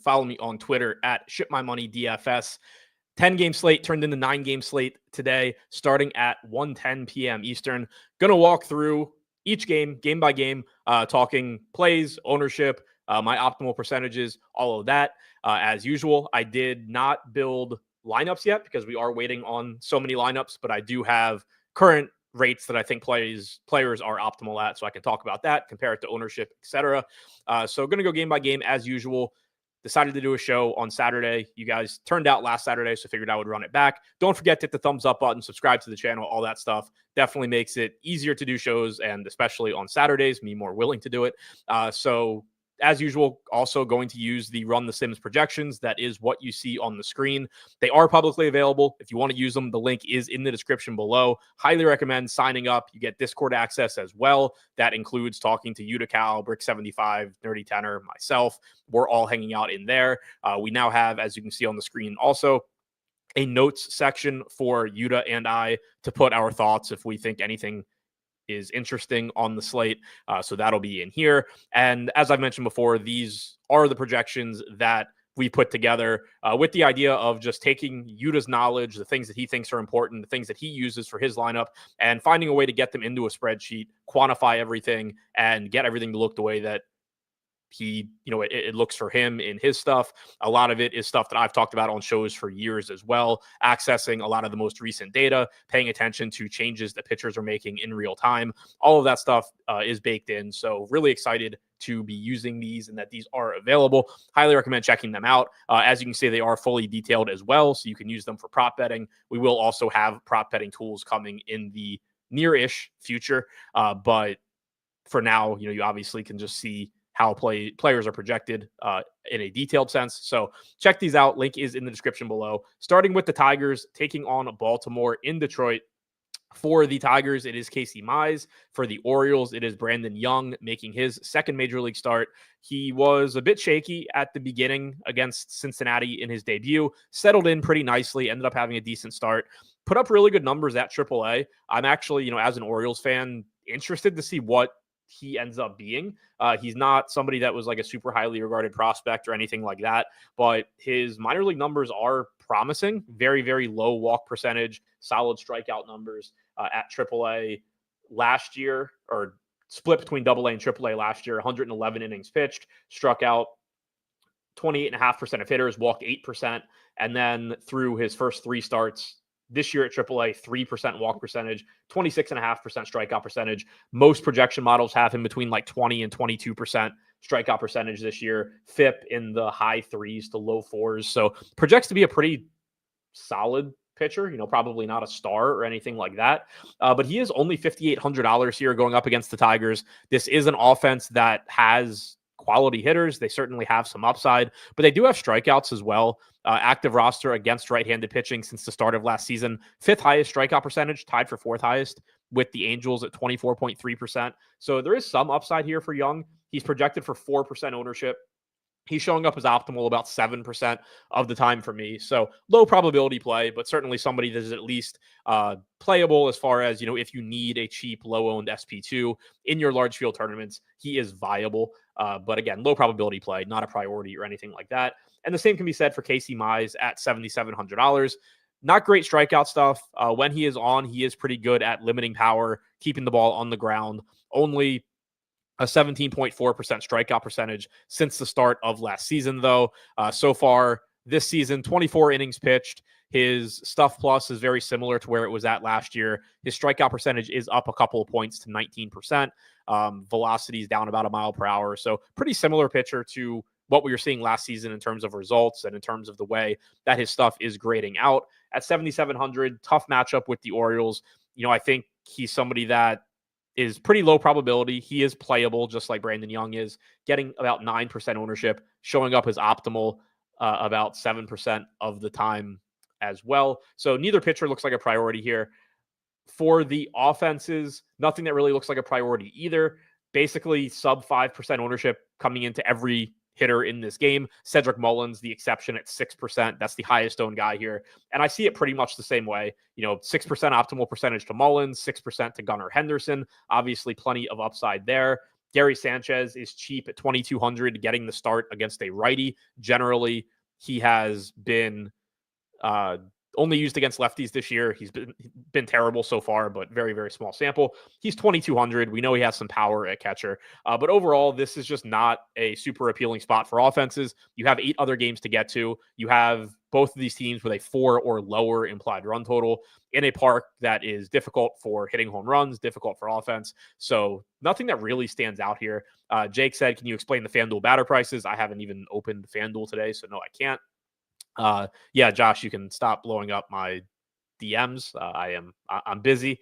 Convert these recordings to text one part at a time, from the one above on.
Follow me on Twitter at ShipMyMoney DFS. 10-game slate turned into 9-game slate today, starting at 1:10 p.m. Eastern. Going to walk through each game, game by game, talking plays, ownership, my optimal percentages, all of that. As usual, I did not build lineups yet because we are waiting on so many lineups, but I do have current rates that I think players are optimal at, so I can talk about that, compare it to ownership, etc. So going to go game by game as usual. Decided to do a show on Saturday. You guys turned out last Saturday, so figured I would run it back. Don't forget to hit the thumbs up button, subscribe to the channel, all that stuff. Definitely makes it easier to do shows, and especially on Saturdays, me more willing to do it. So as usual, also going to use the Run the Sims projections. That is what you see on the screen. They are publicly available. If you want to use them, the link is in the description below. Highly recommend signing up. You get Discord access as well. That includes talking to Utical, Brick75, Nerdy Tenor, myself. We're all hanging out in there. We now have, as you can see on the screen, also a notes section for Yuta and I to put our thoughts if we think anything is interesting on the slate. So that'll be in here. And as I've mentioned before, these are the projections that we put together with the idea of just taking Yuta's knowledge, the things that he thinks are important, the things that he uses for his lineup, and finding a way to get them into a spreadsheet, quantify everything, and get everything to look the way that he, it looks for him in his stuff. A lot of it is stuff that I've talked about on shows for years as well, accessing a lot of the most recent data, paying attention to changes that pitchers are making in real time. All of that stuff is baked in. So really excited to be using these and that these are available. Highly recommend checking them out. As you can see, they are fully detailed as well, so you can use them for prop betting. We will also have prop betting tools coming in the near-ish future. But for now, you obviously can just see how players are projected in a detailed sense. So check these out. Link is in the description below. Starting with the Tigers, taking on Baltimore in Detroit. For the Tigers, it is Casey Mize. For the Orioles, it is Brandon Young making his second major league start. He was a bit shaky at the beginning against Cincinnati in his debut, settled in pretty nicely, ended up having a decent start, put up really good numbers at AAA. I'm actually, as an Orioles fan, interested to see what he ends up being. He's not somebody that was like a super highly regarded prospect or anything like that, but his minor league numbers are promising. Very, very low walk percentage, solid strikeout numbers at AAA last year, or split between AA and AAA last year. 111 innings pitched, struck out 28.5% of hitters, walked 8%, and then through his first 3 starts this year at AAA, 3% walk percentage, 26.5% strikeout percentage. Most projection models have him between like 20 and 22% strikeout percentage this year. FIP in the high 3s to low 4s. So projects to be a pretty solid pitcher, probably not a star or anything like that. But he is only $5,800 here going up against the Tigers. This is an offense that has quality hitters. They certainly have some upside, but they do have strikeouts as well. Active roster against right-handed pitching since the start of last season. 5th highest strikeout percentage, tied for 4th highest with the Angels at 24.3%. So there is some upside here for Young. He's projected for 4% ownership. He's showing up as optimal about 7% of the time for me. So low probability play, but certainly somebody that is at least playable as far as, if you need a cheap, low-owned SP2 in your large field tournaments, he is viable. But again, low probability play, not a priority or anything like that. And the same can be said for Casey Mize at $7,700. Not great strikeout stuff. When he is on, he is pretty good at limiting power, keeping the ball on the ground. Only a 17.4% strikeout percentage since the start of last season, though. So far this season, 24 innings pitched. His stuff plus is very similar to where it was at last year. His strikeout percentage is up a couple of points to 19%. Velocity is down about a mile per hour. So pretty similar pitcher to what we were seeing last season in terms of results and in terms of the way that his stuff is grading out. At 7,700, tough matchup with the Orioles. I think he's somebody that is pretty low probability. He is playable, just like Brandon Young is, getting about 9% ownership, showing up as optimal about 7% of the time as well. So neither pitcher looks like a priority here. For the offenses, nothing that really looks like a priority either. Basically, sub 5% ownership coming into every hitter in this game. Cedric Mullins, the exception at 6%. That's the highest owned guy here. And I see it pretty much the same way. 6% optimal percentage to Mullins, 6% to Gunnar Henderson. Obviously, plenty of upside there. Gary Sanchez is cheap at 2,200, getting the start against a righty. Generally, he has been uh, only used against lefties this year. He's been terrible so far, but very, very small sample. He's 2,200. We know he has some power at catcher. But overall, this is just not a super appealing spot for offenses. You have 8 other games to get to. You have both of these teams with a 4 or lower implied run total in a park that is difficult for hitting home runs, difficult for offense. So nothing that really stands out here. Jake said, can you explain the FanDuel batter prices? I haven't even opened FanDuel today, so no, I can't. Yeah, Josh, you can stop blowing up my DMs. I'm busy.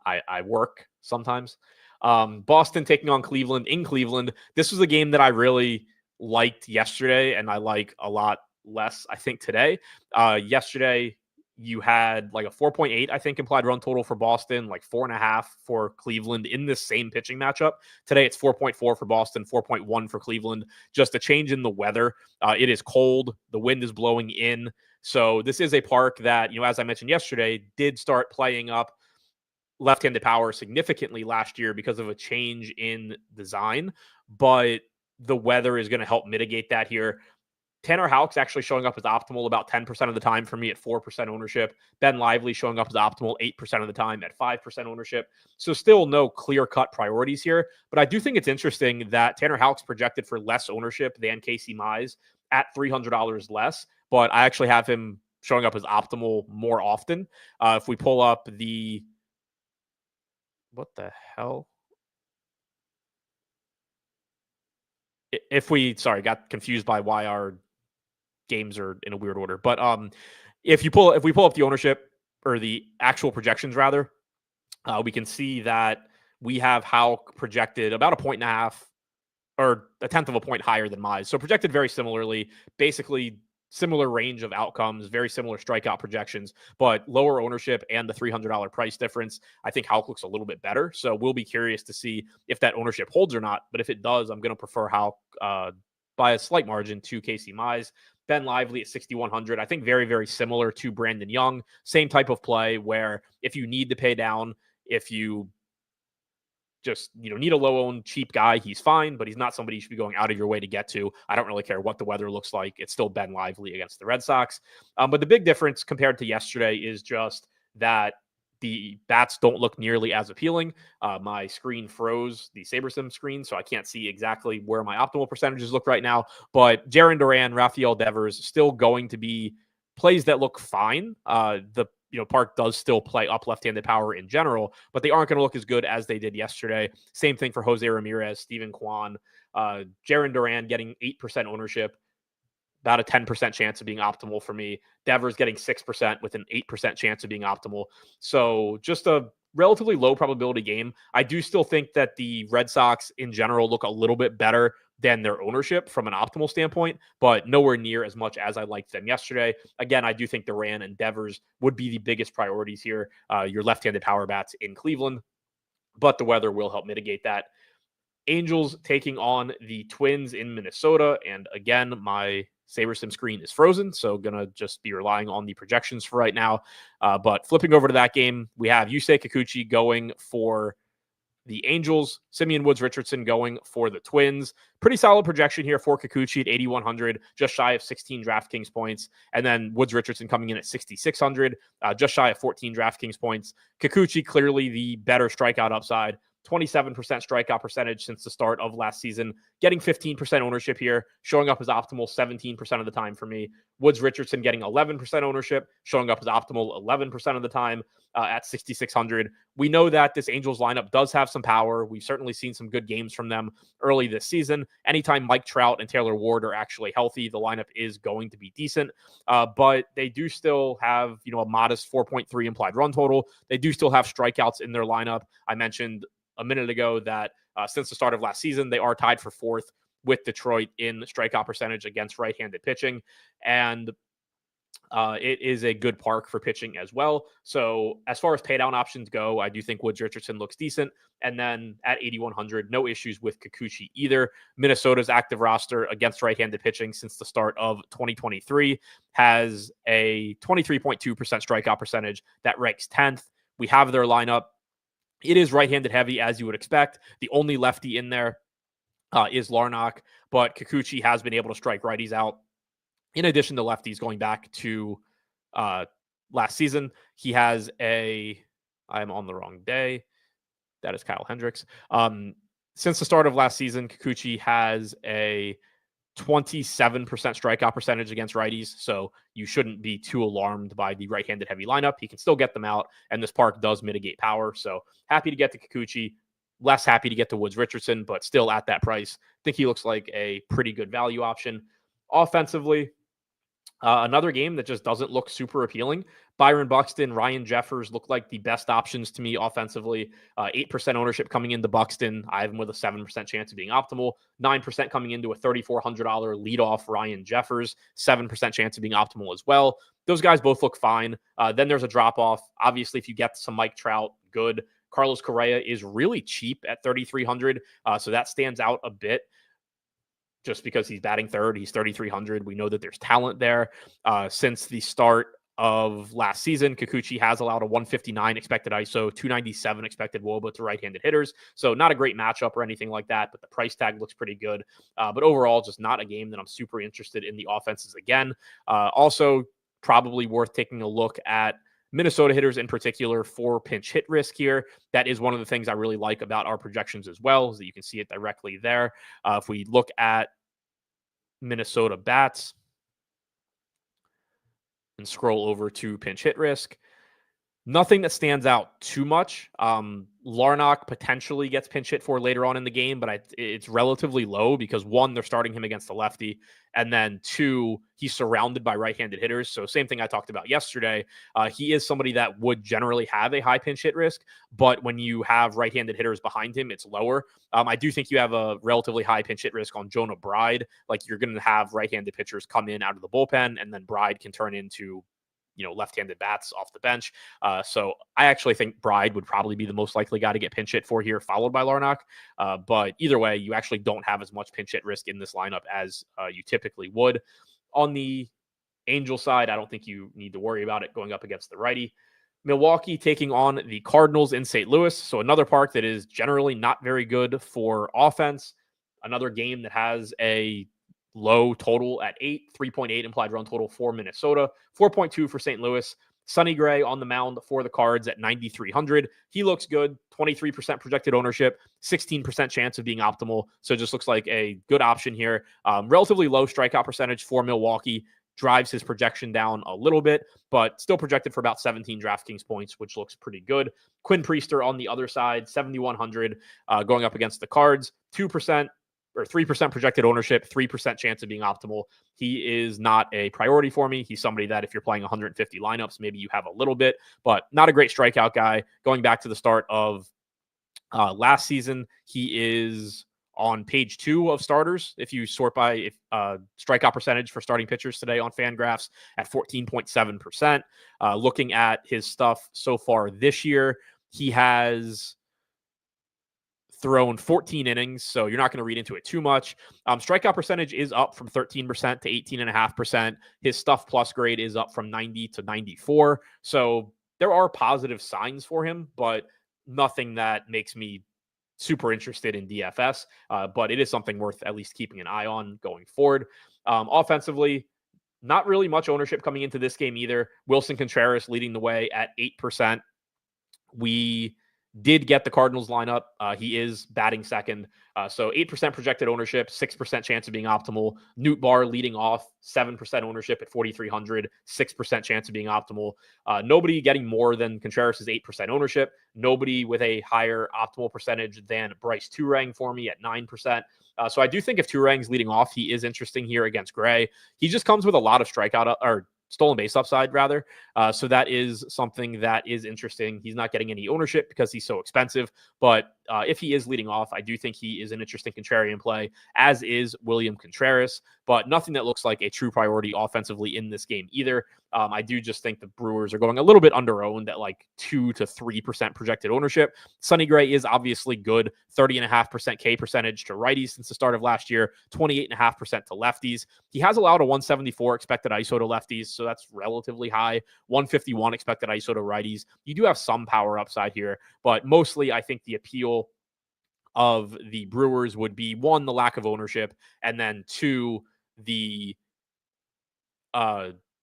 I work sometimes. Boston taking on Cleveland in Cleveland. This was a game that I really liked yesterday, and I like a lot less, I think, today. Yesterday, you had like a 4.8, I think, implied run total for Boston, like 4.5 for Cleveland in this same pitching matchup. Today, it's 4.4 for Boston, 4.1 for Cleveland. Just a change in the weather. It is cold. The wind is blowing in. So this is a park that, as I mentioned yesterday, did start playing up left-handed power significantly last year because of a change in design. But the weather is going to help mitigate that here. Tanner Houck's actually showing up as optimal about 10% of the time for me at 4% ownership. Ben Lively showing up as optimal 8% of the time at 5% ownership. So still no clear-cut priorities here. But I do think it's interesting that Tanner Houck's projected for less ownership than Casey Mize at $300 less. But I actually have him showing up as optimal more often. If we pull up the... What the hell? Got confused by why our games are in a weird order. But if we pull up the ownership or the actual projections rather, we can see that we have Houck projected about 1.5 or 1/10 of a point higher than Mize. So projected very similarly, basically similar range of outcomes, very similar strikeout projections, but lower ownership and the $300 price difference. I think Houck looks a little bit better. So we'll be curious to see if that ownership holds or not. But if it does, I'm going to prefer Houck by a slight margin to Casey Mize. Ben Lively at 6,100. I think very, very similar to Brandon Young. Same type of play where if you need to pay down, if you just need a low-owned cheap guy, he's fine, but he's not somebody you should be going out of your way to get to. I don't really care what the weather looks like. It's still Ben Lively against the Red Sox. But the big difference compared to yesterday is just that the bats don't look nearly as appealing. My screen froze, the SaberSim screen, so I can't see exactly where my optimal percentages look right now. But Jarren Duran, Rafael Devers, still going to be plays that look fine. The park does still play up left-handed power in general, but they aren't going to look as good as they did yesterday. Same thing for Jose Ramirez, Steven Kwan, Jarren Duran getting 8% ownership, about a 10% chance of being optimal for me. Devers getting 6% with an 8% chance of being optimal. So just a relatively low probability game. I do still think that the Red Sox in general look a little bit better than their ownership from an optimal standpoint, but nowhere near as much as I liked them yesterday. Again, I do think Duran and Devers would be the biggest priorities here, your left-handed power bats in Cleveland, but the weather will help mitigate that. Angels taking on the Twins in Minnesota, and again, my SaberSim screen is frozen, so gonna just be relying on the projections for right now. But flipping over to that game, we have Yusei Kikuchi going for the Angels, Simeon Woods-Richardson going for the Twins. Pretty solid projection here for Kikuchi at 8,100, just shy of 16 DraftKings points. And then Woods-Richardson coming in at 6,600, just shy of 14 DraftKings points. Kikuchi clearly the better strikeout upside. 27% strikeout percentage since the start of last season, getting 15% ownership here, showing up as optimal 17% of the time for me. Woods-Richardson getting 11% ownership, showing up as optimal 11% of the time at 6,600. We know that this Angels lineup does have some power. We've certainly seen some good games from them early this season. Anytime Mike Trout and Taylor Ward are actually healthy, the lineup is going to be decent. But they do still have, a modest 4.3 implied run total. They do still have strikeouts in their lineup. I mentioned a minute ago that since the start of last season, they are tied for 4th with Detroit in strikeout percentage against right-handed pitching. And it is a good park for pitching as well. So as far as paydown options go, I do think Woods-Richardson looks decent. And then at 8,100, no issues with Kikuchi either. Minnesota's active roster against right-handed pitching since the start of 2023 has a 23.2% strikeout percentage that ranks 10th. We have their lineup. It is right-handed heavy, as you would expect. The only lefty in there is Larnach, but Kikuchi has been able to strike righties out in addition to lefties going back to last season. He has I'm on the wrong day. That is Kyle Hendricks. Since the start of last season, Kikuchi has a 27% strikeout percentage against righties, so you shouldn't be too alarmed by the right-handed heavy lineup. He can still get them out, and this park does mitigate power, so happy to get to Kikuchi. Less happy to get to Woods Richardson, but still at that price. I think he looks like a pretty good value option. Offensively, another game that just doesn't look super appealing. Byron Buxton, Ryan Jeffers look like the best options to me offensively. 8% ownership coming into Buxton. I have him with a 7% chance of being optimal. 9% coming into a $3,400 leadoff Ryan Jeffers. 7% chance of being optimal as well. Those guys both look fine. Then there's a drop-off. Obviously, if you get some Mike Trout, good. Carlos Correa is really cheap at 3,300, so that stands out a bit. Just because he's batting third, he's 3,300. We know that there's talent there. Since the start of last season, Kikuchi has allowed a 159 expected ISO, 297 expected WOBA to right-handed hitters. So not a great matchup or anything like that, but the price tag looks pretty good. But overall, just not a game that I'm super interested in the offenses again. Also, probably worth taking a look at Minnesota hitters in particular for pinch hit risk here. That is one of the things I really like about our projections as well, is that you can see it directly there. If we look at Minnesota bats and scroll over to pinch hit risk, nothing that stands out too much. Larnach potentially gets pinch hit for later on in the game, but it's relatively low because one, they're starting him against the lefty, and then two, he's surrounded by right-handed hitters. So same thing I talked about yesterday. He is somebody that would generally have a high pinch hit risk, but when you have right-handed hitters behind him, it's lower. I do think you have a relatively high pinch hit risk on Jonah Bride. Like, you're going to have right-handed pitchers come in out of the bullpen, and then Bride can turn into left-handed bats off the bench. So I actually think Bride would probably be the most likely guy to get pinch hit for here, followed by Larnach. But either way, you actually don't have as much pinch hit risk in this lineup as you typically would. On the Angel side, I don't think you need to worry about it going up against the righty. Milwaukee taking on the Cardinals in St. Louis. So another park that is generally not very good for offense. Another game that has a low total at 8, 3.8 implied run total for Minnesota, 4.2 for St. Louis. Sonny Gray on the mound for the Cards at 9,300. He looks good, 23% projected ownership, 16% chance of being optimal. So just looks like a good option here. Relatively low strikeout percentage for Milwaukee. Drives his projection down a little bit, but still projected for about 17 DraftKings points, which looks pretty good. Quinn Priester on the other side, 7,100, going up against the Cards, 2% or 3% projected ownership, 3% chance of being optimal. He is not a priority for me. He's somebody that if you're playing 150 lineups, maybe you have a little bit, but not a great strikeout guy. Going back to the start of last season, he is on page 2 of starters. If you sort by strikeout percentage for starting pitchers today on Fangraphs at 14.7%. Looking at his stuff so far this year, he has thrown 14 innings, so you're not going to read into it too much. Strikeout percentage is up from 13% to 18.5%. His stuff plus grade is up from 90 to 94. So there are positive signs for him, but nothing that makes me super interested in DFS. But it is something worth at least keeping an eye on going forward. Offensively, not really much ownership coming into this game either. Wilson Contreras leading the way at 8%. We did get the Cardinals lineup. He is batting second. So 8% projected ownership, 6% chance of being optimal. Newt Barr leading off, 7% ownership at 4,300, 6% chance of being optimal. Nobody getting more than Contreras' 8% ownership. Nobody with a higher optimal percentage than Bryce Turang for me at 9%. So I do think if Turang's leading off, he is interesting here against Gray. He just comes with a lot of strikeout or stolen base upside rather. So that is something that is interesting. He's not getting any ownership because he's so expensive, but if he is leading off, I do think he is an interesting contrarian play, as is William Contreras, but nothing that looks like a true priority offensively in this game either. I do just think the Brewers are going a little bit under-owned at like 2 to 3% projected ownership. Sonny Gray is obviously good, 30.5% K percentage to righties since the start of last year, 28.5% to lefties. He has allowed a 174 expected ISO to lefties, so that's relatively high. 151 expected ISO to righties. You do have some power upside here, but mostly I think the appeal of the Brewers would be one, the lack of ownership, and then two, the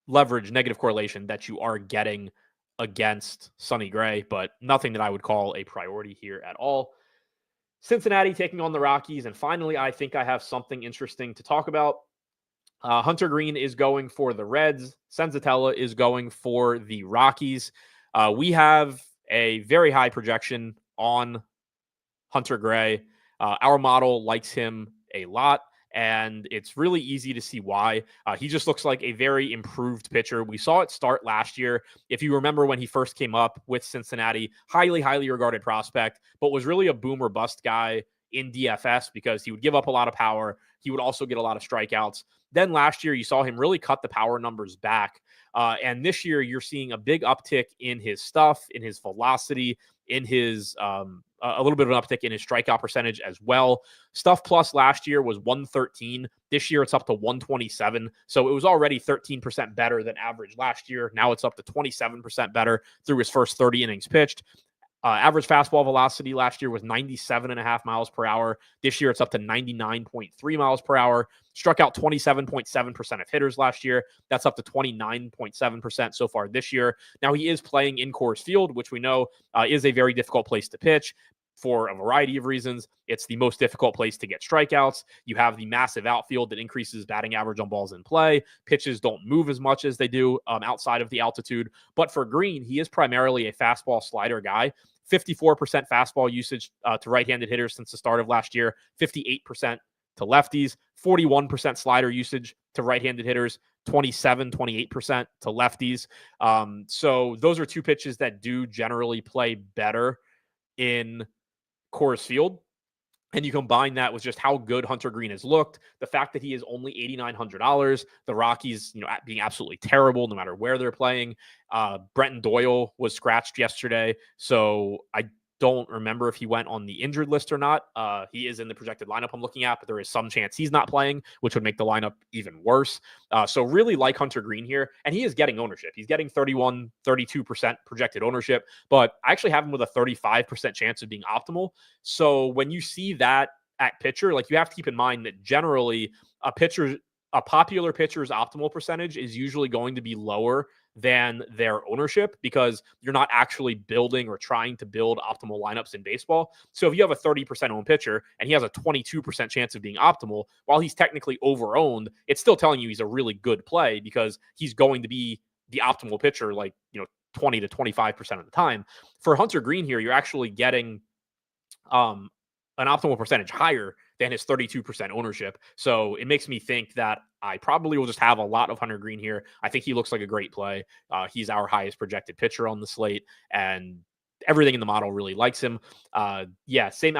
leverage negative correlation that you are getting against Sonny Gray, but nothing that I would call a priority here at all. Cincinnati taking on the Rockies. And finally, I think I have something interesting to talk about. Hunter Green is going for the Reds. Senzatella is going for the Rockies. We have a very high projection on Hunter Gray. Our model likes him a lot, and it's really easy to see why. He just looks like a very improved pitcher. We saw it start last year. If you remember when he first came up with Cincinnati, highly, highly regarded prospect, but was really a boom or bust guy in DFS because he would give up a lot of power. He would also get a lot of strikeouts. Then last year, you saw him really cut the power numbers back. And this year, you're seeing a big uptick in his stuff, in his velocity, in his a little bit of an uptick in his strikeout percentage as well. Stuff plus last year was 113. This year, it's up to 127. So it was already 13% better than average last year. Now it's up to 27% better through his first 30 innings pitched. Average fastball velocity last year was 97.5 miles per hour. This year, it's up to 99.3 miles per hour. Struck out 27.7% of hitters last year. That's up to 29.7% so far this year. Now, he is playing in Coors Field, which we know is a very difficult place to pitch for a variety of reasons. It's the most difficult place to get strikeouts. You have the massive outfield that increases batting average on balls in play. Pitches don't move as much as they do outside of the altitude. But for Green, he is primarily a fastball slider guy. 54% fastball usage to right-handed hitters since the start of last year, 58% to lefties, 41% slider usage to right-handed hitters, 28% to lefties. So those are two pitches that do generally play better in Coors Field. And you combine that with just how good Hunter Green has looked, the fact that he is only $8,900, the Rockies, being absolutely terrible no matter where they're playing. Brenton Doyle was scratched yesterday, so I don't remember if he went on the injured list or not. He is in the projected lineup I'm looking at, but there is some chance he's not playing, which would make the lineup even worse. So really like Hunter Green here, and he is getting ownership. He's getting 31, 32% projected ownership, but I actually have him with a 35% chance of being optimal. So when you see that at pitcher, you have to keep in mind that generally a popular pitcher's optimal percentage is usually going to be lower than their ownership because you're not actually building or trying to build optimal lineups in baseball. So if you have a 30% owned pitcher and he has a 22% chance of being optimal, while he's technically over-owned, it's still telling you he's a really good play because he's going to be the optimal pitcher 20 to 25% of the time. For Hunter Green here, you're actually getting an optimal percentage higher than his 32% ownership. So it makes me think that I probably will just have a lot of Hunter Green here. I think he looks like a great play. He's our highest projected pitcher on the slate, and everything in the model really likes him. Same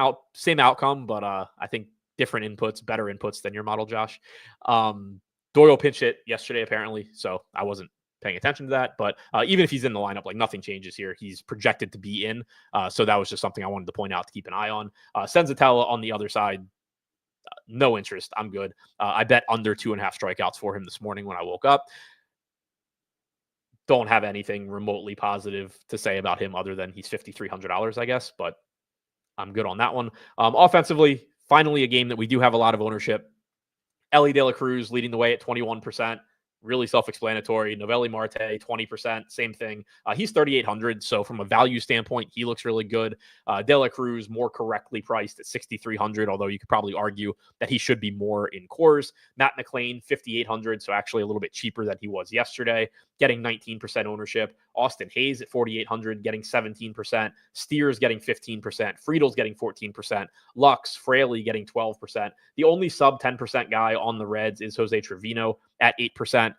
outcome, but I think different inputs, better inputs than your model, Josh. Doyle pinch hit yesterday, apparently, so I wasn't paying attention to that. But even if he's in the lineup, nothing changes here. He's projected to be in. So that was just something I wanted to point out to keep an eye on. Senzatella on the other side, no interest. I'm good. I bet under 2.5 strikeouts for him this morning when I woke up. Don't have anything remotely positive to say about him other than he's $5,300, I guess, but I'm good on that one. Offensively, finally a game that we do have a lot of ownership. Ellie De La Cruz leading the way at 21%. Really self-explanatory. Novelli Marte, 20%, same thing. He's 3,800, so from a value standpoint, he looks really good. De La Cruz more correctly priced at 6,300, although you could probably argue that he should be more in Coors. Matt McLain, 5,800, so actually a little bit cheaper than he was yesterday, getting 19% ownership. Austin Hayes at 4,800, getting 17%. Steers getting 15%. Friedel's getting 14%. Lux, Fraley getting 12%. The only sub 10% guy on the Reds is Jose Trevino at 8%.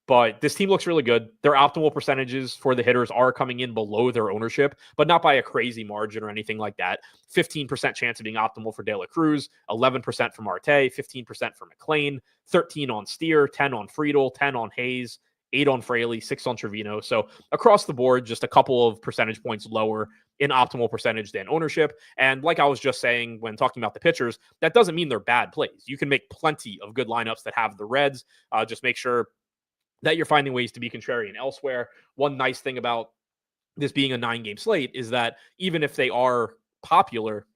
But this team looks really good. Their optimal percentages for the hitters are coming in below their ownership, but not by a crazy margin or anything like that. 15% chance of being optimal for De La Cruz, 11% for Marte, 15% for McLain, 13 on Steer, 10 on Friedel, 10 on Hayes, 8 on Fraley, 6 on Trevino. So across the board, just a couple of percentage points lower in optimal percentage than ownership. And like I was just saying when talking about the pitchers, that doesn't mean they're bad plays. You can make plenty of good lineups that have the Reds. Just make sure that you're finding ways to be contrarian elsewhere. One nice thing about this being a 9-game slate is that even if they are popular,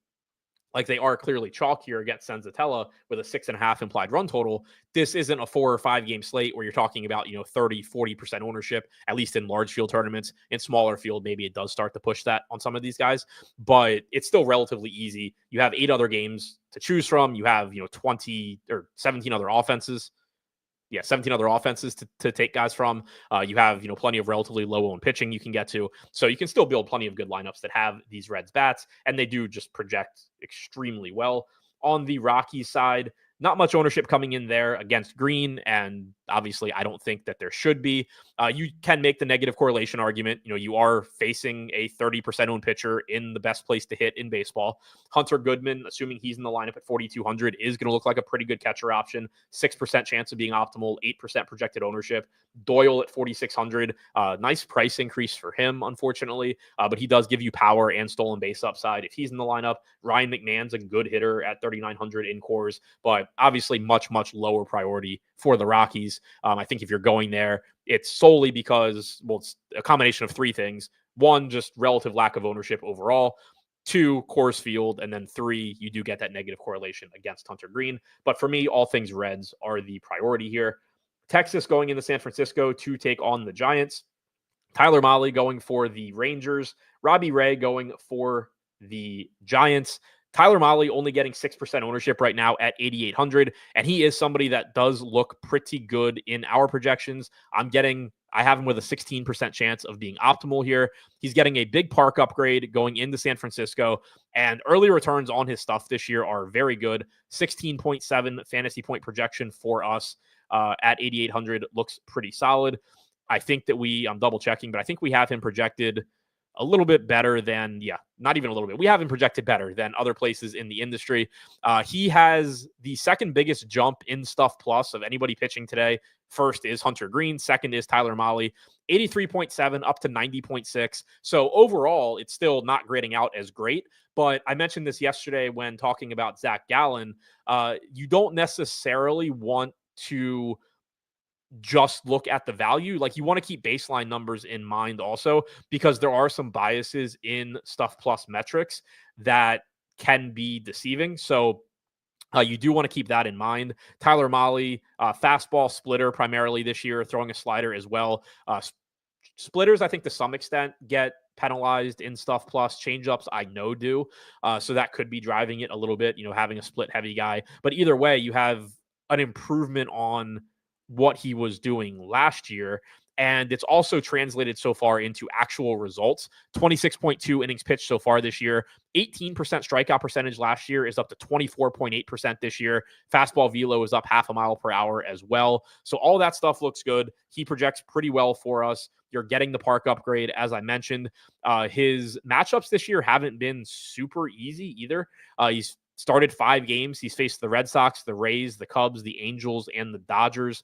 like they are clearly chalk here against Senzatella with a 6.5 implied run total. This isn't a 4 or 5 game slate where you're talking about, 30, 40% ownership, at least in large field tournaments. In smaller field, maybe it does start to push that on some of these guys, but it's still relatively easy. You have 8 other games to choose from. You have, 20 or 17 other offenses. 17 other offenses to take guys from. You have, plenty of relatively low owned pitching you can get to. So you can still build plenty of good lineups that have these Reds bats, and they do just project extremely well. On the Rockies side, not much ownership coming in there against Green, and obviously I don't think that there should be. You can make the negative correlation argument. You are facing a 30% owned pitcher in the best place to hit in baseball. Hunter Goodman, assuming he's in the lineup at 4,200, is going to look like a pretty good catcher option. 6% chance of being optimal, 8% projected ownership. Doyle at 4,600, nice price increase for him, unfortunately, but he does give you power and stolen base upside if he's in the lineup. Ryan McMahon's a good hitter at 3,900 in cores, but obviously much, much lower priority for the Rockies. I think if you're going there, it's solely because, it's a combination of 3 things. 1, just relative lack of ownership overall. 2, Coors Field. And then 3, you do get that negative correlation against Hunter Green. But for me, all things Reds are the priority here. Texas going into San Francisco to take on the Giants. Tyler Mahle going for the Rangers. Robbie Ray going for the Giants. Tyler Mahle only getting 6% ownership right now at 8,800, and he is somebody that does look pretty good in our projections. I have him with a 16% chance of being optimal here. He's getting a big park upgrade going into San Francisco, and early returns on his stuff this year are very good. 16.7 fantasy point projection for us at 8,800 looks pretty solid. I think that I'm double checking, but I think we have him projected a little bit better than, not even a little bit. We have him projected better than other places in the industry. He has the second biggest jump in Stuff Plus of anybody pitching today. First is Hunter Green. Second is Tyler Mahle. 83.7 up to 90.6. So overall, it's still not grading out as great. But I mentioned this yesterday when talking about Zach Gallen. You don't necessarily want to just look at the value. Like, you want to keep baseline numbers in mind also, because there are some biases in Stuff Plus metrics that can be deceiving. So you do want to keep that in mind. Tyler Mahle, fastball splitter primarily this year, throwing a slider as well. Splitters, I think to some extent, get penalized in Stuff Plus. Changeups, I know do. So that could be driving it a little bit, having a split heavy guy. But either way, you have an improvement on what he was doing last year. And it's also translated so far into actual results. 26.2 innings pitched so far this year. 18% strikeout percentage last year is up to 24.8% this year. Fastball velo is up 0.5 mile per hour as well. So all that stuff looks good. He projects pretty well for us. You're getting the park upgrade, as I mentioned. His matchups this year haven't been super easy either. He's started 5 games. He's faced the Red Sox, the Rays, the Cubs, the Angels, and the Dodgers.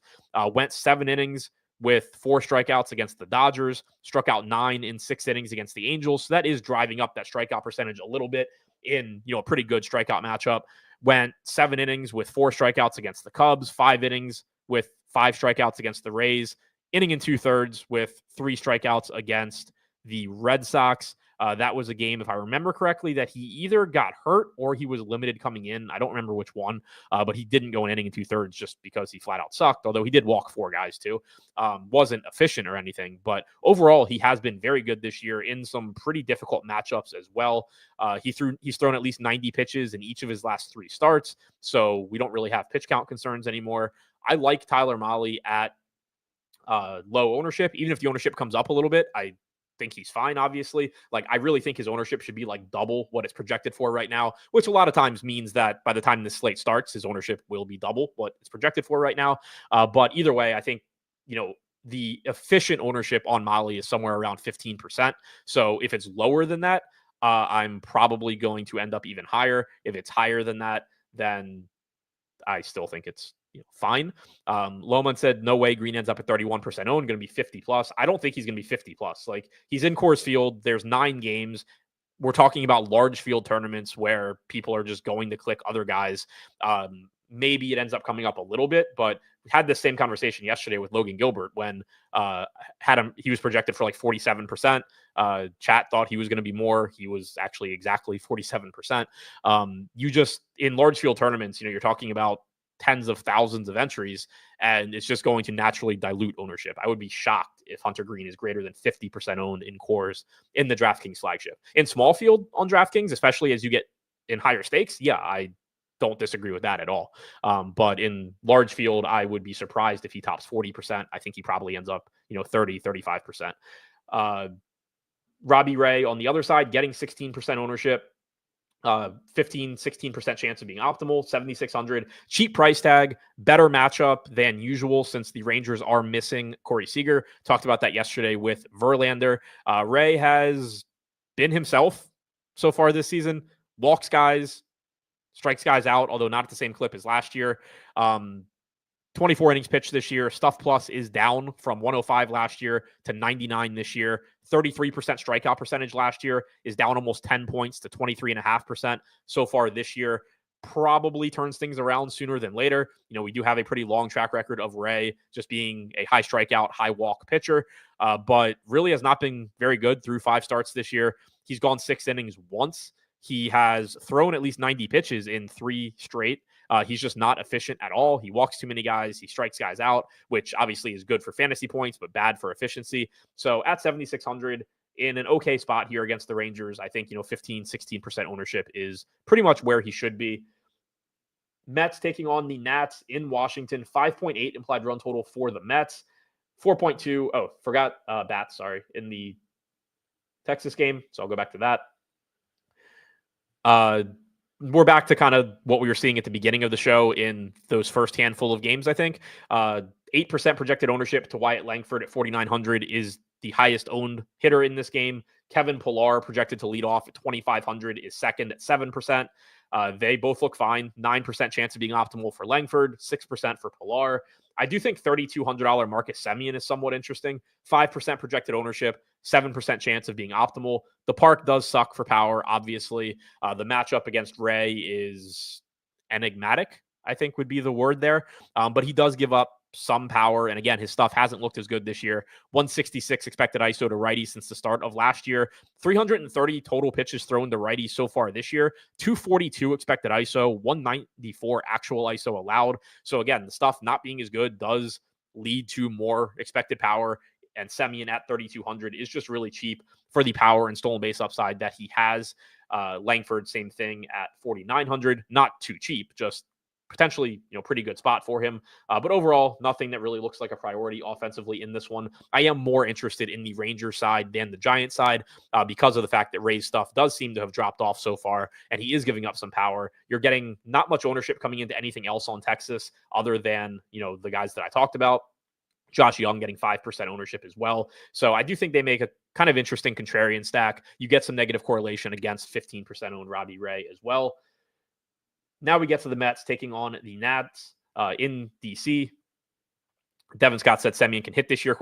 Went 7 innings with 4 strikeouts against the Dodgers, struck out 9 in 6 innings against the Angels. So that is driving up that strikeout percentage a little bit in, a pretty good strikeout matchup. Went 7 innings with 4 strikeouts against the Cubs, 5 innings with 5 strikeouts against the Rays, inning and 2/3 with 3 strikeouts against the Red Sox. That was a game, if I remember correctly, that he either got hurt or he was limited coming in. I don't remember which one, but he didn't go an inning and 2/3 just because he flat out sucked, although he did walk 4 guys too. Wasn't efficient or anything, but overall, he has been very good this year in some pretty difficult matchups as well. He's thrown at least 90 pitches in each of his last 3 starts, so we don't really have pitch count concerns anymore. I like Tyler Mahle at low ownership. Even if the ownership comes up a little bit, I think he's fine, obviously. Like, I really think his ownership should be like double what it's projected for right now, which a lot of times means that by the time this slate starts, his ownership will be double what it's projected for right now. But either way, I think, the efficient ownership on Mahle is somewhere around 15%. So if it's lower than that, I'm probably going to end up even higher. If it's higher than that, then I still think it's fine. Loman said, no way Green ends up at 31% owned, going to be 50 plus. I don't think he's going to be 50 plus. Like, he's in Coors Field. There's 9 games. We're talking about large field tournaments where people are just going to click other guys. maybe it ends up coming up a little bit, but we had this same conversation yesterday with Logan Gilbert when he was projected for like 47%. Chat thought he was going to be more. He was actually exactly 47%. You just, in large field tournaments, you're talking about tens of thousands of entries, and it's just going to naturally dilute ownership. I would be shocked if Hunter Green is greater than 50% owned in cores in the DraftKings flagship. In small field on DraftKings, especially as you get in higher stakes, yeah, I don't disagree with that at all. But in large field, I would be surprised if he tops 40%. I think he probably ends up, 30, 35%. Robbie Ray on the other side, getting 16% ownership. 16% chance of being optimal, 7,600. Cheap price tag, better matchup than usual since the Rangers are missing Corey Seager. Talked about that yesterday with Verlander. Ray has been himself so far this season. Walks guys, strikes guys out, although not at the same clip as last year. 24 innings pitched this year. Stuff plus is down from 105 last year to 99 this year. 33% strikeout percentage last year is down almost 10 points to 23.5% so far this year. Probably turns things around sooner than later. We do have a pretty long track record of Ray just being a high strikeout, high walk pitcher, but really has not been very good through 5 starts this year. He's gone 6 innings once. He has thrown at least 90 pitches in 3 straight. He's just not efficient at all. He walks too many guys. He strikes guys out, which obviously is good for fantasy points, but bad for efficiency. So at 7,600 in an okay spot here against the Rangers, I think, 15, 16% ownership is pretty much where he should be. Mets taking on the Nats in Washington, 5.8 implied run total for the Mets, 4.2. Oh, forgot bats, sorry, in the Texas game. So I'll go back to that. We're back to kind of what we were seeing at the beginning of the show in those first handful of games, I think. 8% projected ownership to Wyatt Langford at 4,900 is the highest owned hitter in this game. Kevin Pillar projected to lead off at 2,500 is second at 7%. They both look fine. 9% chance of being optimal for Langford, 6% for Pillar. I do think $3,200 Marcus Semien is somewhat interesting. 5% projected ownership, 7% chance of being optimal. The park does suck for power, obviously. The matchup against Ray is enigmatic, I think would be the word there. But he does give up some power. And again, his stuff hasn't looked as good this year. 166 expected ISO to righty since the start of last year. 330 total pitches thrown to righty so far this year. 242 expected ISO. 194 actual ISO allowed. So again, the stuff not being as good does lead to more expected power. And Semien at 3,200 is just really cheap for the power and stolen base upside that he has. Langford, same thing at 4,900. Not too cheap, just potentially, pretty good spot for him. But overall, nothing that really looks like a priority offensively in this one. I am more interested in the Rangers side than the Giants side because of the fact that Ray's stuff does seem to have dropped off so far, and he is giving up some power. You're getting not much ownership coming into anything else on Texas other than, the guys that I talked about. Josh Young getting 5% ownership as well. So I do think they make a kind of interesting contrarian stack. You get some negative correlation against 15% owned Robbie Ray as well. Now we get to the Mets taking on the Nats in DC. Devin Scott said Semien can hit this year, ?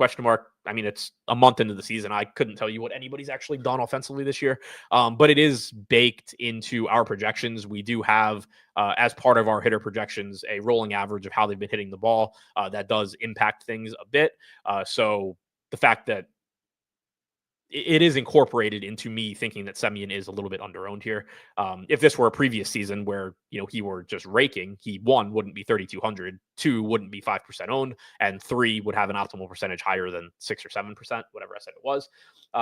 I mean, it's a month into the season. I couldn't tell you what anybody's actually done offensively this year, but it is baked into our projections. We do have, as part of our hitter projections, a rolling average of how they've been hitting the ball. That does impact things a bit. So the fact that it is incorporated into me thinking that Semien is a little bit underowned here. If this were a previous season where, he were just raking, he 1 wouldn't be 3,200, 2 wouldn't be 5% owned, and 3 would have an optimal percentage higher than 6 or 7%, whatever I said it was.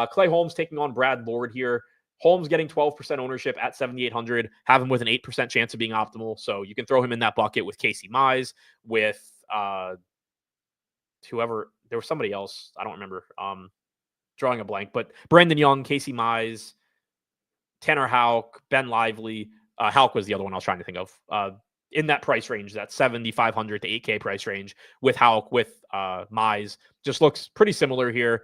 Clay Holmes taking on Brad Lord here. Holmes getting 12% ownership at 7,800, have him with an 8% chance of being optimal. So you can throw him in that bucket with Casey Mize, with whoever, there was somebody else. I don't remember. Drawing a blank, but Brandon Young, Casey Mize, Tanner Houck, Ben Lively. Houck was the other one I was trying to think of. In that price range, that 7,500 to 8K price range with Houck, with Mize, just looks pretty similar here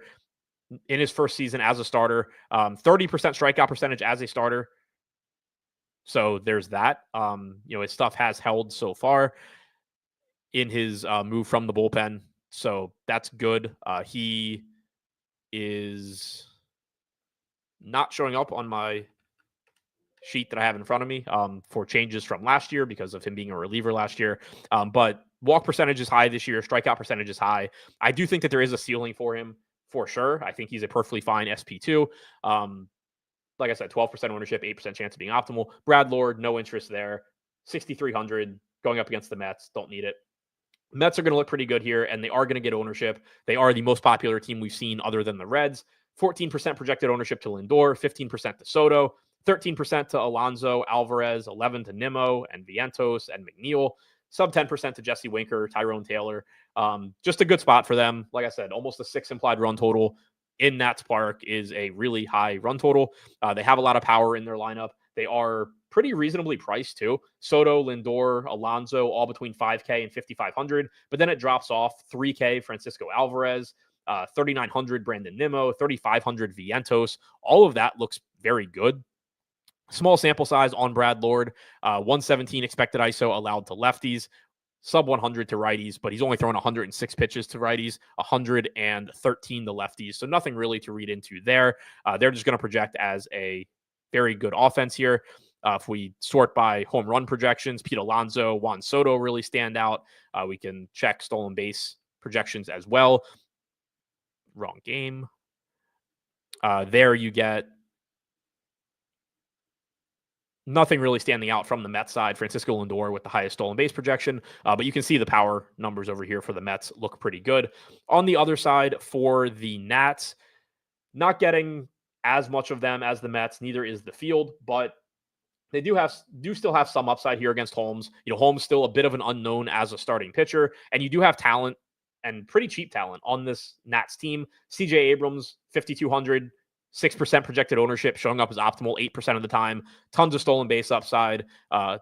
in his first season as a starter. 30% strikeout percentage as a starter. So there's that. His stuff has held so far in his move from the bullpen. So that's good. He is not showing up on my sheet that I have in front of me for changes from last year because of him being a reliever last year. But walk percentage is high this year. Strikeout percentage is high. I do think that there is a ceiling for him for sure. I think he's a perfectly fine SP2. Like I said, 12% ownership, 8% chance of being optimal. Brad Lord, no interest there. 6,300 going up against the Mets. Don't need it. Mets are going to look pretty good here, and they are going to get ownership. They are the most popular team we've seen other than the Reds. 14% projected ownership to Lindor, 15% to Soto, 13% to Alonso, Alvarez, 11 to Nimmo and Vientos and McNeil, sub 10% to Jesse Winker, Tyrone Taylor. Just a good spot for them. Like I said, almost a 6 implied run total in Nats Park is a really high run total. They have a lot of power in their lineup. They are pretty reasonably priced too. Soto, Lindor, Alonso, all between 5K and 5,500. But then it drops off 3K Francisco Alvarez, 3,900 Brandon Nimmo, 3,500 Vientos. All of that looks very good. Small sample size on Brad Lord, 117 expected ISO allowed to lefties, sub 100 to righties, but he's only thrown 106 pitches to righties, 113 to lefties. So nothing really to read into there. They're just going to project as a very good offense here. If we sort by home run projections, Pete Alonso, Juan Soto really stand out. We can check stolen base projections as well. Wrong game. There you get nothing really standing out from the Mets side. Francisco Lindor with the highest stolen base projection, but you can see the power numbers over here for the Mets look pretty good. On the other side for the Nats, not getting as much of them as the Mets, neither is the field, but they do still have some upside here against Holmes. Holmes still a bit of an unknown as a starting pitcher, and you do have talent and pretty cheap talent on this Nats team. CJ Abrams, 5,200, 6% projected ownership, showing up as optimal 8% of the time. Tons of stolen base upside,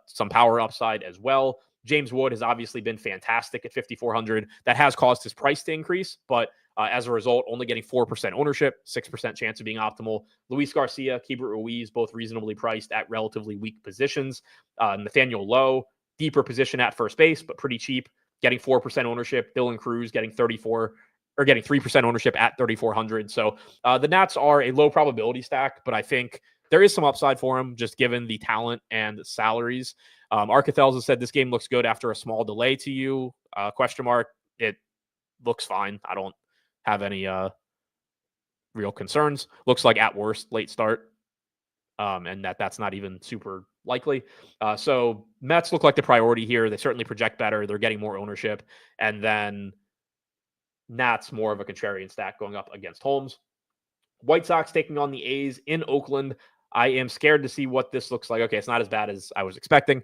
some power upside as well. James Wood has obviously been fantastic at 5,400. That has caused his price to increase, but as a result, only getting 4% ownership, 6% chance of being optimal. Luis Garcia, Keibert Ruiz, both reasonably priced at relatively weak positions. Nathaniel Lowe, deeper position at first base, but pretty cheap, getting 4% ownership. Dylan Cruz getting 3% ownership at 3,400. So the Nats are a low probability stack, but I think there is some upside for him just given the talent and salaries. Arcathels has said this game looks good after a small delay to you, ? It looks fine. I don't have any real concerns. Looks like at worst late start, and that's not even super likely. So Mets look like the priority here. They certainly project better. They're getting more ownership, and then Nats more of a contrarian stack going up against Holmes. White Sox taking on the A's in Oakland. I am scared to see what this looks like. Okay, it's not as bad as I was expecting.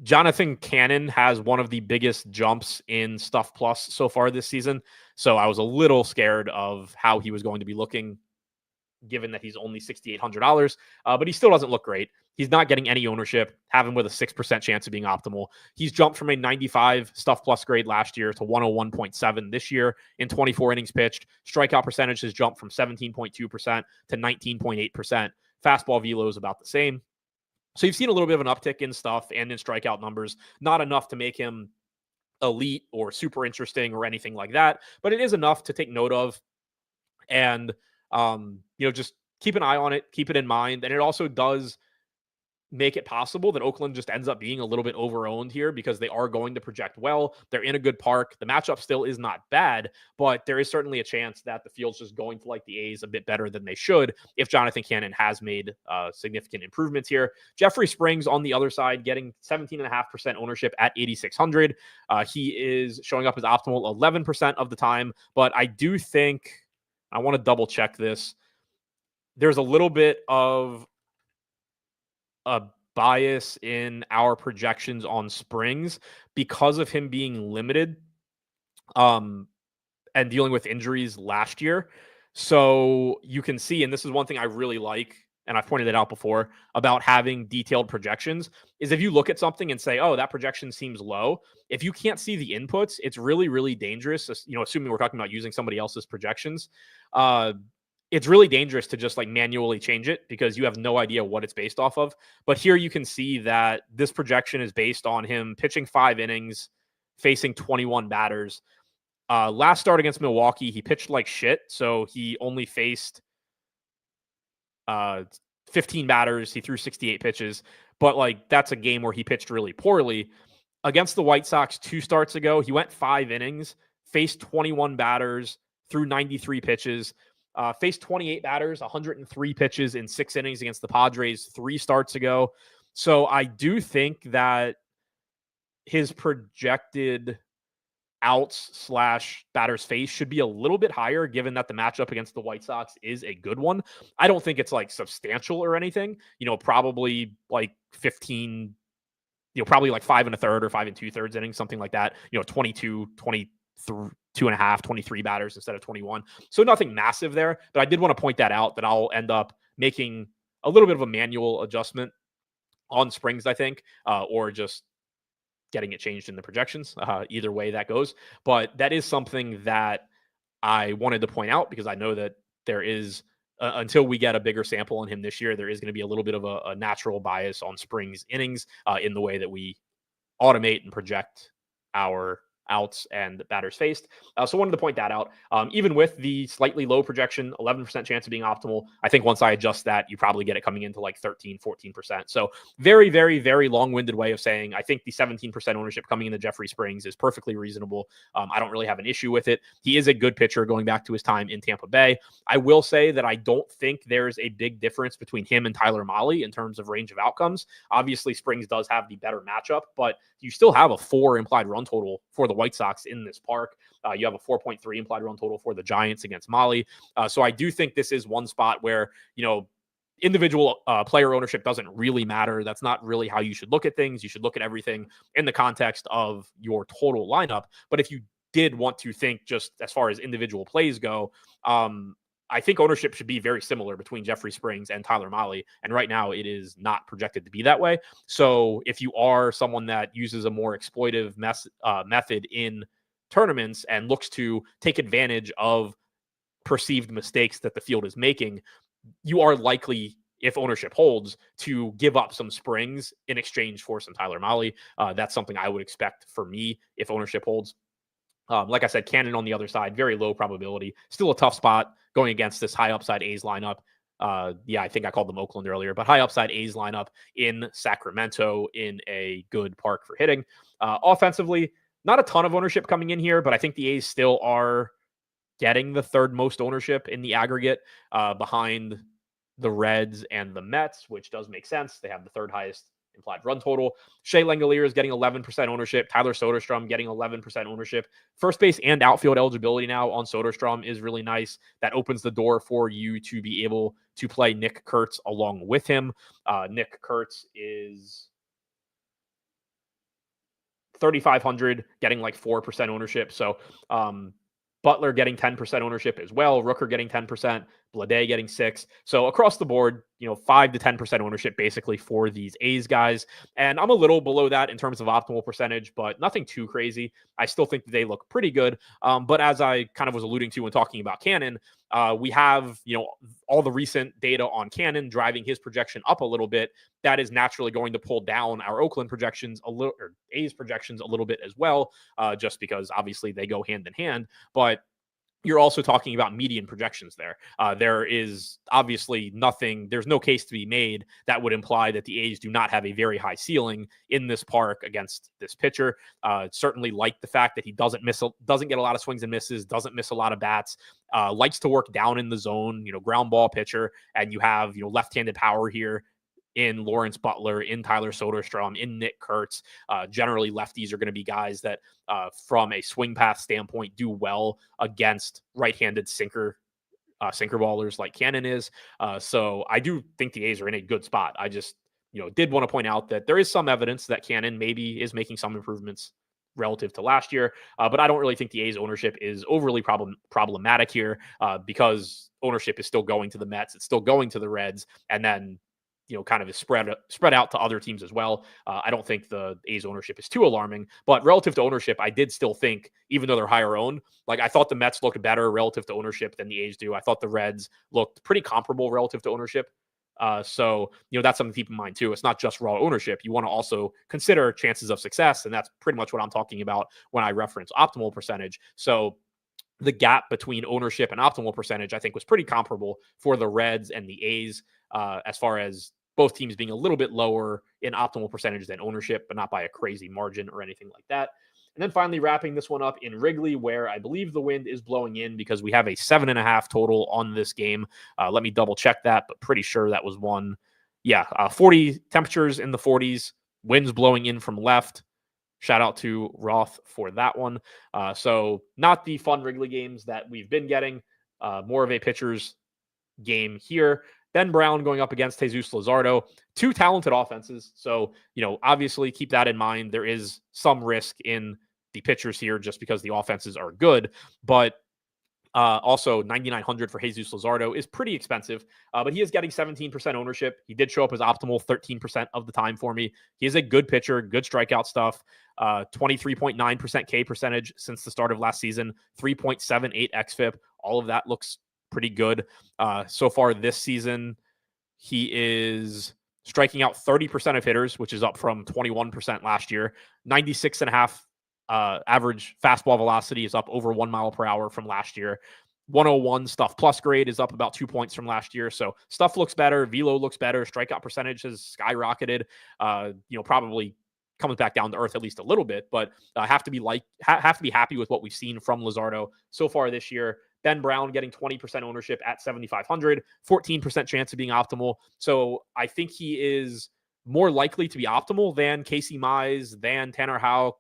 Jonathan Cannon has one of the biggest jumps in Stuff Plus so far this season. So I was a little scared of how he was going to be looking, given that he's only $6,800, but he still doesn't look great. He's not getting any ownership, have him with a 6% chance of being optimal. He's jumped from a 95 Stuff Plus grade last year to 101.7 this year in 24 innings pitched. Strikeout percentage has jumped from 17.2% to 19.8%. Fastball velo is about the same. So you've seen a little bit of an uptick in stuff and in strikeout numbers, not enough to make him elite or super interesting or anything like that, but it is enough to take note of and, just keep an eye on it, keep it in mind. And it also does make it possible that Oakland just ends up being a little bit overowned here because they are going to project well. They're in a good park. The matchup still is not bad, but there is certainly a chance that the field's just going to like the A's a bit better than they should if Jonathan Cannon has made significant improvements here. Jeffrey Springs on the other side getting 17.5% ownership at 8,600. He is showing up as optimal 11% of the time, but I do think I want to double check this. There's a little bit of a bias in our projections on Springs because of him being limited and dealing with injuries last year. So you can see, and this is one thing I really like, and I've pointed it out before, about having detailed projections, is if you look at something and say, oh, that projection seems low, if you can't see the inputs, it's really, really dangerous. Assuming we're talking about using somebody else's projections, it's really dangerous to just manually change it because you have no idea what it's based off of. But here you can see that this projection is based on him pitching 5 innings, facing 21 batters. Last start against Milwaukee, he pitched like shit. So he only faced 15 batters. He threw 68 pitches, but like that's a game where he pitched really poorly. Against the White Sox 2 starts ago, he went 5 innings, faced 21 batters, threw 93 pitches, faced 28 batters, 103 pitches in 6 innings against the Padres 3 starts ago. So I do think that his projected outs / batters face should be a little bit higher, given that the matchup against the White Sox is a good one. I don't think it's like substantial or anything, probably like 15, probably like 5 1/3 or 5 2/3 innings, something like that, 22, 22.5, 23 batters instead of 21. So nothing massive there, but I did want to point that out, that I'll end up making a little bit of a manual adjustment on Springs, I think, or just getting it changed in the projections. Either way that goes. But that is something that I wanted to point out, because I know that there is, until we get a bigger sample on him this year, there is going to be a little bit of a natural bias on Springs innings in the way that we automate and project our outs and batters faced. So wanted to point that out. Even with the slightly low projection, 11% chance of being optimal, I think once I adjust that, you probably get it coming into like 13, 14%. So very, very, very long-winded way of saying, I think the 17% ownership coming into Jeffrey Springs is perfectly reasonable. I don't really have an issue with it. He is a good pitcher going back to his time in Tampa Bay. I will say that I don't think there's a big difference between him and Tyler Mahle in terms of range of outcomes. Obviously, Springs does have the better matchup, but you still have a 4 implied run total for the White Sox in this park. You have a 4.3 implied run total for the Giants against Mahle. So I do think this is one spot where, individual player ownership doesn't really matter. That's not really how you should look at things. You should look at everything in the context of your total lineup. But if you did want to think just as far as individual plays go, I think ownership should be very similar between Jeffrey Springs and Tyler Mahle. And right now it is not projected to be that way. So if you are someone that uses a more exploitive method in tournaments and looks to take advantage of perceived mistakes that the field is making, you are likely, if ownership holds, to give up some Springs in exchange for some Tyler Mahle. That's something I would expect for me if ownership holds. Like I said, Cannon on the other side, very low probability. Still a tough spot going against this high upside A's lineup. I think I called them Oakland earlier, but high upside A's lineup in Sacramento in a good park for hitting. Offensively, not a ton of ownership coming in here, but I think the A's still are getting the third most ownership in the aggregate behind the Reds and the Mets, which does make sense. They have the third highest implied run total. Shea Langeliers is getting 11% ownership. Tyler Soderstrom getting 11% ownership. First base and outfield eligibility now on Soderstrom is really nice. That opens the door for you to be able to play Nick Kurtz along with him. Nick Kurtz is 3,500, getting like 4% ownership. So Butler getting 10% ownership as well. Rooker getting 10%. Blade getting 6%. So across the board, 5 to 10% ownership basically for these A's guys. And I'm a little below that in terms of optimal percentage, but nothing too crazy. I still think that they look pretty good. But as I kind of was alluding to when talking about Cannon, we have, all the recent data on Cannon driving his projection up a little bit. That is naturally going to pull down our Oakland projections a little, or A's projections a little bit as well, just because obviously they go hand in hand. But you're also talking about median projections there. There is obviously there's no case to be made that would imply that the A's do not have a very high ceiling in this park against this pitcher. Certainly like the fact that he doesn't get a lot of swings and misses, doesn't miss a lot of bats, likes to work down in the zone, ground ball pitcher, and you have, left-handed power here in Lawrence Butler, in Tyler Soderstrom, in Nick Kurtz. Generally, lefties are going to be guys that, from a swing path standpoint, do well against right-handed sinker ballers like Cannon is. So I do think the A's are in a good spot. I just, did want to point out that there is some evidence that Cannon maybe is making some improvements relative to last year. But I don't really think the A's ownership is overly problematic here because ownership is still going to the Mets. It's still going to the Reds. And then kind of is spread out to other teams as well. I don't think the A's ownership is too alarming, but relative to ownership, I did still think, even though they're higher owned, like I thought the Mets looked better relative to ownership than the A's do. I thought the Reds looked pretty comparable relative to ownership. So that's something to keep in mind too. It's not just raw ownership. You want to also consider chances of success. And that's pretty much what I'm talking about when I reference optimal percentage. So the gap between ownership and optimal percentage, I think, was pretty comparable for the Reds and the A's, as far as both teams being a little bit lower in optimal percentage than ownership, but not by a crazy margin or anything like that. And then finally wrapping this one up in Wrigley, where I believe the wind is blowing in because we have a 7.5 total on this game. Let me double check that, but pretty sure that was one. Yeah, 40 temperatures in the 40s, winds blowing in from left. Shout out to Roth for that one. So not the fun Wrigley games that we've been getting. More of a pitcher's game here. Ben Brown going up against Jesus Luzardo. Two talented offenses. So, obviously keep that in mind. There is some risk in the pitchers here just because the offenses are good. But also, 9,900 for Jesus Luzardo is pretty expensive, but he is getting 17% ownership. He did show up as optimal 13% of the time for me. He is a good pitcher, good strikeout stuff, 23.9% K percentage since the start of last season, 3.78 xFIP. All of that looks pretty good. So far this season, he is striking out 30% of hitters, which is up from 21% last year, 96.5 average fastball velocity is up over 1 mile per hour from last year. 101 stuff plus grade is up about 2 points from last year. So stuff looks better. Velo looks better. Strikeout percentage has skyrocketed. Probably comes back down to earth at least a little bit, but have to be happy with what we've seen from Luzardo so far this year. Ben Brown getting 20% ownership at 7,500, 14% chance of being optimal. So I think he is more likely to be optimal than Casey Mize, than Tanner Houck,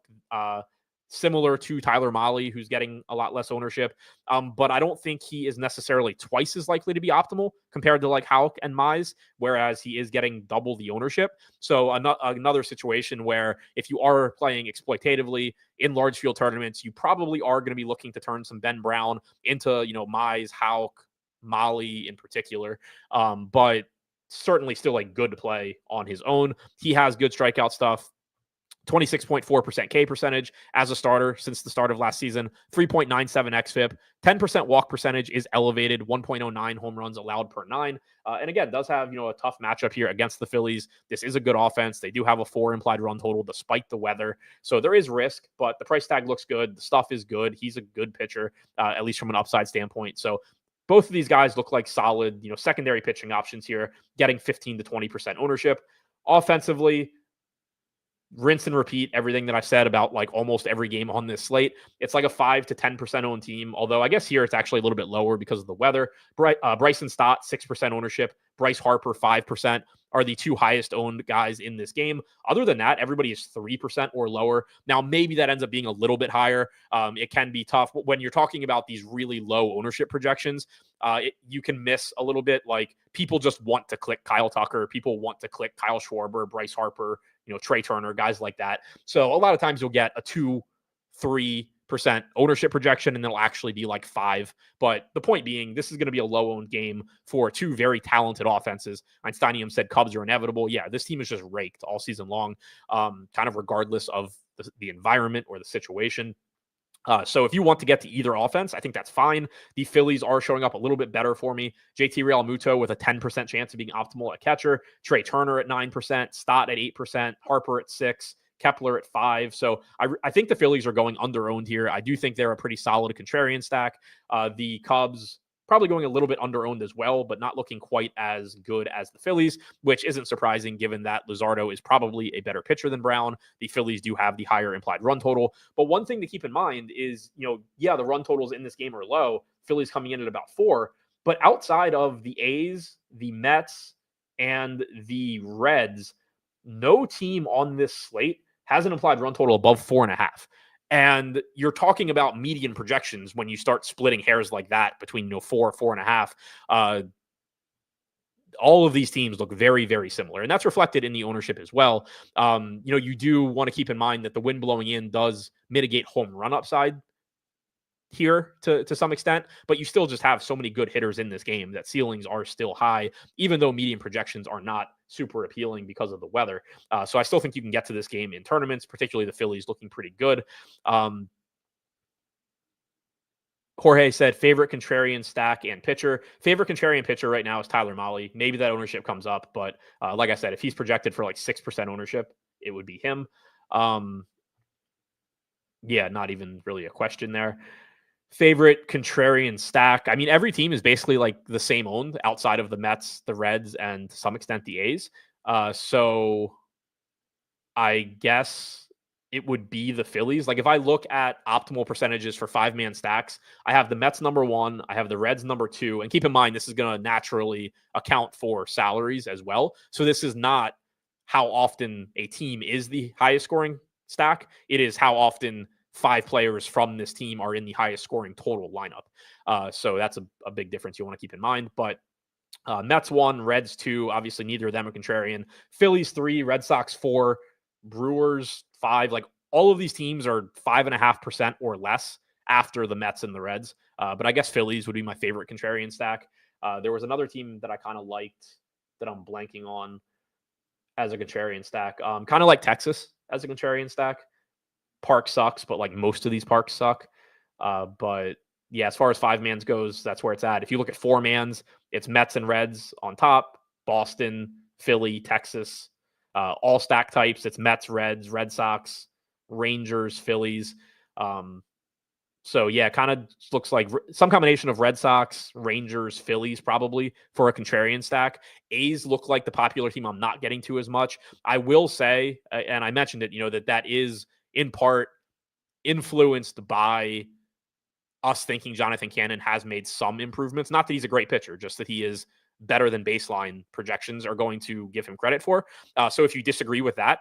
similar to Tyler Mahle, who's getting a lot less ownership. But I don't think he is necessarily twice as likely to be optimal compared to like Houck and Mize, whereas he is getting double the ownership. So another situation where if you are playing exploitatively in large field tournaments, you probably are going to be looking to turn some Ben Brown into, Mize, Houck, Mahle in particular. But certainly still a good play on his own. He has good strikeout stuff. 26.4% K percentage as a starter since the start of last season, 3.97 xFIP, 10% walk percentage is elevated, 1.09 home runs allowed per 9. And again, does have, a tough matchup here against the Phillies. This is a good offense. They do have a 4 implied run total despite the weather. So there is risk, but the price tag looks good. The stuff is good. He's a good pitcher, at least from an upside standpoint. So both of these guys look like solid, secondary pitching options here, getting 15 to 20% ownership. Offensively, rinse and repeat everything that I've said about like almost every game on this slate. It's like a 5 to 10% owned team, although I guess here it's actually a little bit lower because of the weather. Bryson Stott, 6% ownership. Bryce Harper, 5%, are the two highest owned guys in this game. Other than that, everybody is 3% or lower. Now, maybe that ends up being a little bit higher. It can be tough. When you're talking about these really low ownership projections, you can miss a little bit. Like people just want to click Kyle Tucker. People want to click Kyle Schwarber, Bryce Harper, Trey Turner, guys like that. So a lot of times you'll get a 2-3% ownership projection and it'll actually be like 5. But the point being, this is going to be a low owned game for two very talented offenses. Einsteinium said Cubs are inevitable. Yeah, this team is just raked all season long, kind of regardless of the environment or the situation. So if you want to get to either offense, I think that's fine. The Phillies are showing up a little bit better for me. JT Realmuto with a 10% chance of being optimal at catcher. Trey Turner at 9%. Stott at 8%. Harper at 6%. Kepler at 5%. So I think the Phillies are going under-owned here. I do think they're a pretty solid contrarian stack. The Cubs probably going a little bit under-owned as well, but not looking quite as good as the Phillies, which isn't surprising given that Luzardo is probably a better pitcher than Brown. The Phillies do have the higher implied run total. But one thing to keep in mind is, the run totals in this game are low. Phillies coming in at about 4. But outside of the A's, the Mets, and the Reds, no team on this slate has an implied run total above 4.5. And you're talking about median projections when you start splitting hairs like that between 4, 4.5. All of these teams look very, very similar, and that's reflected in the ownership as well. You do want to keep in mind that the wind blowing in does mitigate home run upside here to some extent, but you still just have so many good hitters in this game that ceilings are still high, even though median projections are not super appealing because of the weather. So I still think you can get to this game in tournaments, particularly the Phillies looking pretty good. Jorge said favorite contrarian stack and pitcher. Favorite contrarian pitcher right now is Tyler Mahle. Maybe that ownership comes up, but like I said, if he's projected for like 6% ownership, it would be him. Yeah, not even really a question there. Favorite contrarian stack. I mean, every team is basically like the same owned outside of the Mets, the Reds, and to some extent the A's. So I guess it would be the Phillies. Like if I look at optimal percentages for 5-man stacks, I have the Mets number 1, I have the Reds number 2, and keep in mind this is going to naturally account for salaries as well. So this is not how often a team is the highest scoring stack. It is how often 5 players from this team are in the highest scoring total lineup. So that's a big difference you want to keep in mind. But Mets 1, Reds 2. Obviously, neither of them are contrarian. Phillies 3, Red Sox 4, Brewers 5. Like all of these teams are 5.5% or less after the Mets and the Reds. But I guess Phillies would be my favorite contrarian stack. There was another team that I kind of liked that I'm blanking on as a contrarian stack. Kind of like Texas as a contrarian stack. Park sucks, but like most of these parks suck. But yeah, as far as 5-mans goes, that's where it's at. If you look at 4-mans, it's Mets and Reds on top, Boston, Philly, Texas, all stack types. It's Mets, Reds, Red Sox, Rangers, Phillies. So yeah, kind of looks like some combination of Red Sox, Rangers, Phillies, probably for a contrarian stack. A's look like the popular team I'm not getting to as much. I will say, and I mentioned it, that is in part influenced by us thinking Jonathan Cannon has made some improvements. Not that he's a great pitcher, just that he is better than baseline projections are going to give him credit for. So if you disagree with that,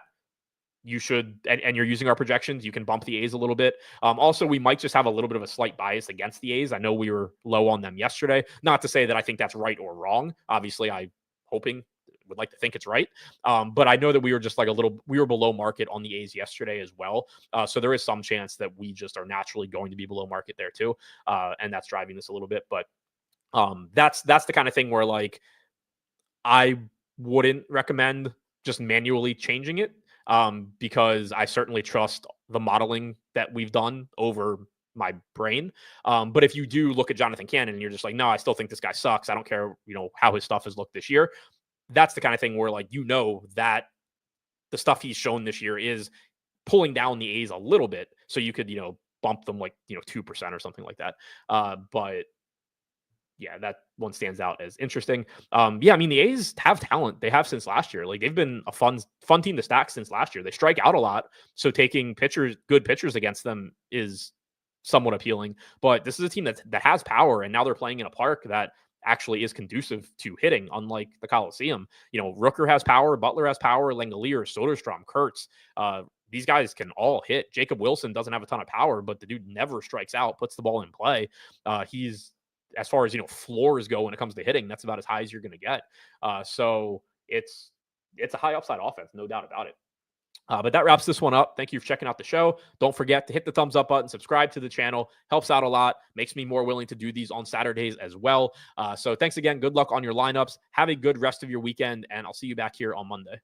you should, and you're using our projections, you can bump the A's a little bit. Also, we might just have a little bit of a slight bias against the A's. I know we were low on them yesterday. Not to say that I think that's right or wrong. Obviously, would like to think it's right. But I know that we were just we were below market on the A's yesterday as well. So there is some chance that we just are naturally going to be below market there too. And that's driving this a little bit. But that's the kind of thing where like I wouldn't recommend just manually changing it because I certainly trust the modeling that we've done over my brain. But if you do look at Jonathan Cannon and you're just like, no, I still think this guy sucks. I don't care, how his stuff has looked this year. That's the kind of thing where like, that the stuff he's shown this year is pulling down the A's a little bit. So you could, bump them like, 2% or something like that. But yeah, that one stands out as interesting. Yeah, I mean, the A's have talent. They have since last year. Like they've been a fun team to stack since last year. They strike out a lot. So taking good pitchers against them is somewhat appealing. But this is a team that has power, and now they're playing in a park that actually is conducive to hitting, unlike the Coliseum. Rooker has power, Butler has power, Langelier, Soderstrom, Kurtz. These guys can all hit. Jacob Wilson doesn't have a ton of power, but the dude never strikes out, puts the ball in play. He's, as far as, floors go when it comes to hitting, that's about as high as you're going to get. So it's a high upside offense, no doubt about it. But that wraps this one up. Thank you for checking out the show. Don't forget to hit the thumbs up button, subscribe to the channel. Helps out a lot. Makes me more willing to do these on Saturdays as well. So thanks again. Good luck on your lineups. Have a good rest of your weekend, and I'll see you back here on Monday.